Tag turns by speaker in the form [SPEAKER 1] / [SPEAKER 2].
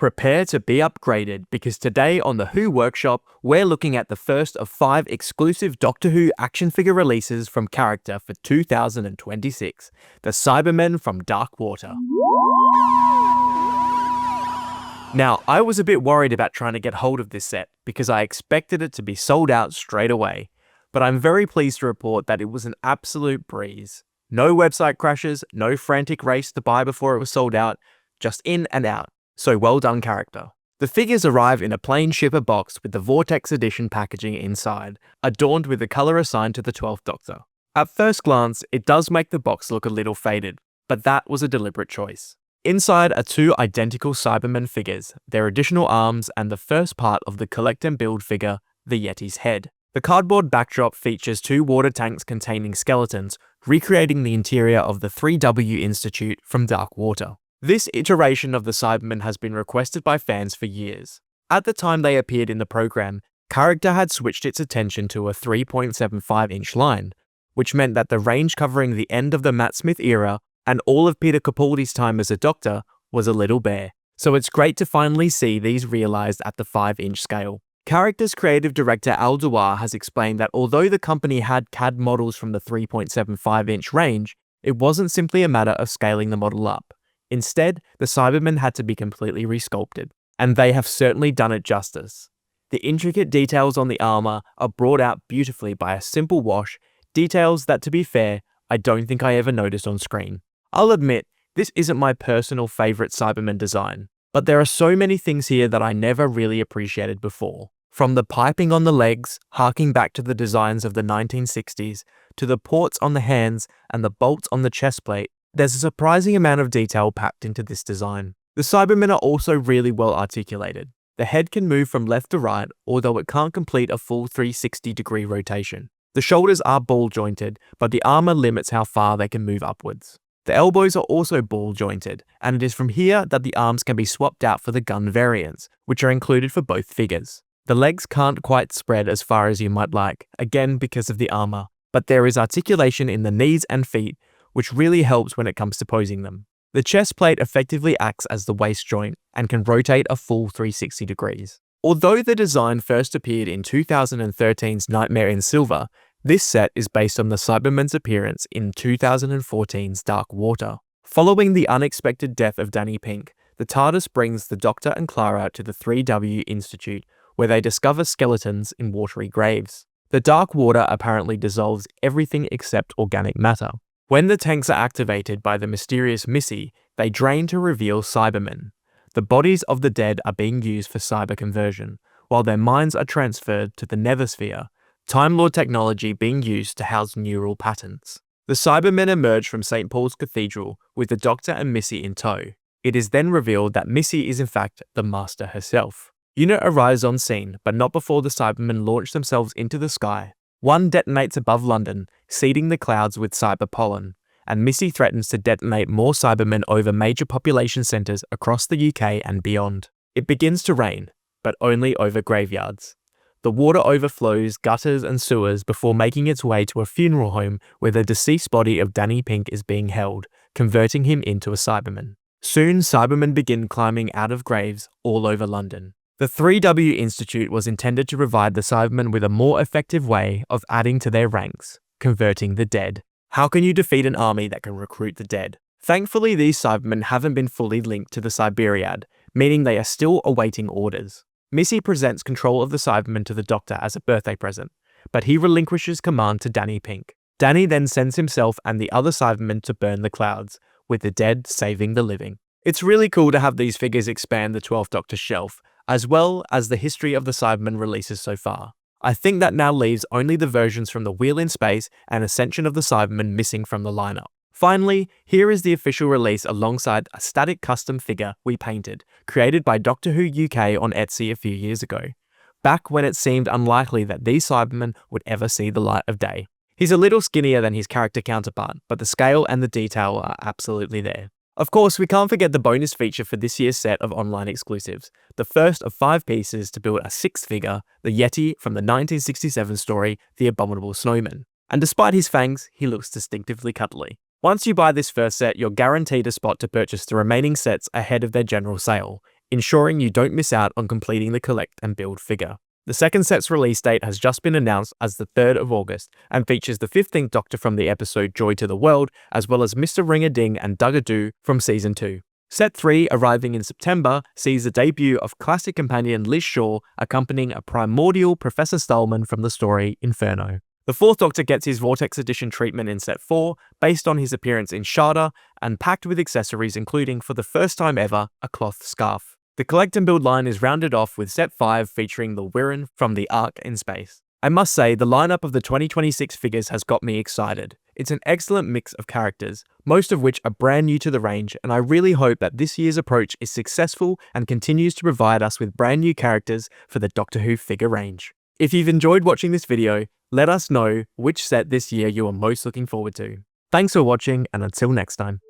[SPEAKER 1] Prepare to be upgraded because today on the Who Workshop, we're looking at the first of 5 exclusive Doctor Who action figure releases from character for 2026, the Cybermen from Dark Water. Now, I was a bit worried about trying to get hold of this set because I expected it to be sold out straight away, but I'm very pleased to report that it was an absolute breeze. No website crashes, no frantic race to buy before it was sold out, just in and out. So well done, character. The figures arrive in a plain shipper box with the Vortex Edition packaging inside, adorned with the colour assigned to the 12th Doctor. At first glance, it does make the box look a little faded, but that was a deliberate choice. Inside are 2 identical Cybermen figures, their additional arms, and the first part of the collect and build figure, the Yeti's head. The cardboard backdrop features 2 water tanks containing skeletons, recreating the interior of the 3W Institute from Dark Water. This iteration of the Cybermen has been requested by fans for years. At the time they appeared in the program, character had switched its attention to a 3.75-inch line, which meant that the range covering the end of the Matt Smith era and all of Peter Capaldi's time as a Doctor was a little bare. So it's great to finally see these realised at the 5-inch scale. Character's creative director Al Dewar has explained that although the company had CAD models from the 3.75-inch range, it wasn't simply a matter of scaling the model up. Instead, the Cybermen had to be completely re-sculpted, and they have certainly done it justice. The intricate details on the armour are brought out beautifully by a simple wash, details that, to be fair, I don't think I ever noticed on screen. I'll admit, this isn't my personal favourite Cybermen design, but there are so many things here that I never really appreciated before. From the piping on the legs, harking back to the designs of the 1960s, to the ports on the hands and the bolts on the chest plate, there's a surprising amount of detail packed into this design. The Cybermen are also really well articulated. The head can move from left to right, although it can't complete a full 360-degree rotation. The shoulders are ball jointed, but the armour limits how far they can move upwards. The elbows are also ball jointed, and it is from here that the arms can be swapped out for the gun variants, which are included for both figures. The legs can't quite spread as far as you might like, again because of the armour, but there is articulation in the knees and feet, which really helps when it comes to posing them. The chest plate effectively acts as the waist joint and can rotate a full 360 degrees. Although the design first appeared in 2013's Nightmare in Silver, this set is based on the Cybermen's appearance in 2014's Dark Water. Following the unexpected death of Danny Pink, the TARDIS brings the Doctor and Clara to the 3W Institute, where they discover skeletons in watery graves. The Dark Water apparently dissolves everything except organic matter. When the tanks are activated by the mysterious Missy, they drain to reveal Cybermen. The bodies of the dead are being used for cyber conversion, while their minds are transferred to the Nethersphere, Time Lord technology being used to house neural patterns. The Cybermen emerge from St. Paul's Cathedral with the Doctor and Missy in tow. It is then revealed that Missy is in fact the Master herself. Unit arrives on scene, but not before the Cybermen launch themselves into the sky. One detonates above London, seeding the clouds with cyber pollen, and Missy threatens to detonate more Cybermen over major population centres across the UK and beyond. It begins to rain, but only over graveyards. The water overflows gutters and sewers before making its way to a funeral home where the deceased body of Danny Pink is being held, converting him into a Cyberman. Soon, Cybermen begin climbing out of graves all over London. The 3W Institute was intended to provide the Cybermen with a more effective way of adding to their ranks, converting the dead. How can you defeat an army that can recruit the dead? Thankfully, these Cybermen haven't been fully linked to the Cyberiad, meaning they are still awaiting orders. Missy presents control of the Cybermen to the Doctor as a birthday present, but he relinquishes command to Danny Pink. Danny then sends himself and the other Cybermen to burn the clouds, with the dead saving the living. It's really cool to have these figures expand the 12th Doctor's shelf, as well as the history of the Cybermen releases so far. I think that now leaves only the versions from the Wheel in Space and Ascension of the Cybermen missing from the lineup. Finally, here is the official release alongside a static custom figure we painted, created by Doctor Who UK on Etsy a few years ago, back when it seemed unlikely that these Cybermen would ever see the light of day. He's a little skinnier than his character counterpart, but the scale and the detail are absolutely there. Of course, we can't forget the bonus feature for this year's set of online exclusives, the first of 5 pieces to build a 6th figure, the Yeti from the 1967 story, The Abominable Snowmen. And despite his fangs, he looks distinctively cuddly. Once you buy this first set, you're guaranteed a spot to purchase the remaining sets ahead of their general sale. ensuring you don't miss out on completing the collect and build figure. The second set's release date has just been announced as the 3rd of August and features the 15th Doctor from the episode Joy to the World, as well as Mr. Ring-a-Ding and Dug-a-Doo from Season 2. Set 3, arriving in September, sees the debut of classic companion Liz Shaw accompanying a primordial Professor Stallman from the story Inferno. The 4th Doctor gets his Vortex Edition treatment in Set 4, based on his appearance in Sharda, and packed with accessories including, for the first time ever, a cloth scarf. The collect and build line is rounded off with Set 5 featuring the Wirren from the Ark in Space. I must say, the lineup of the 2026 figures has got me excited. It's an excellent mix of characters, most of which are brand new to the range, and I really hope that this year's approach is successful and continues to provide us with brand new characters for the Doctor Who figure range. If you've enjoyed watching this video, let us know which set this year you are most looking forward to. Thanks for watching, and until next time.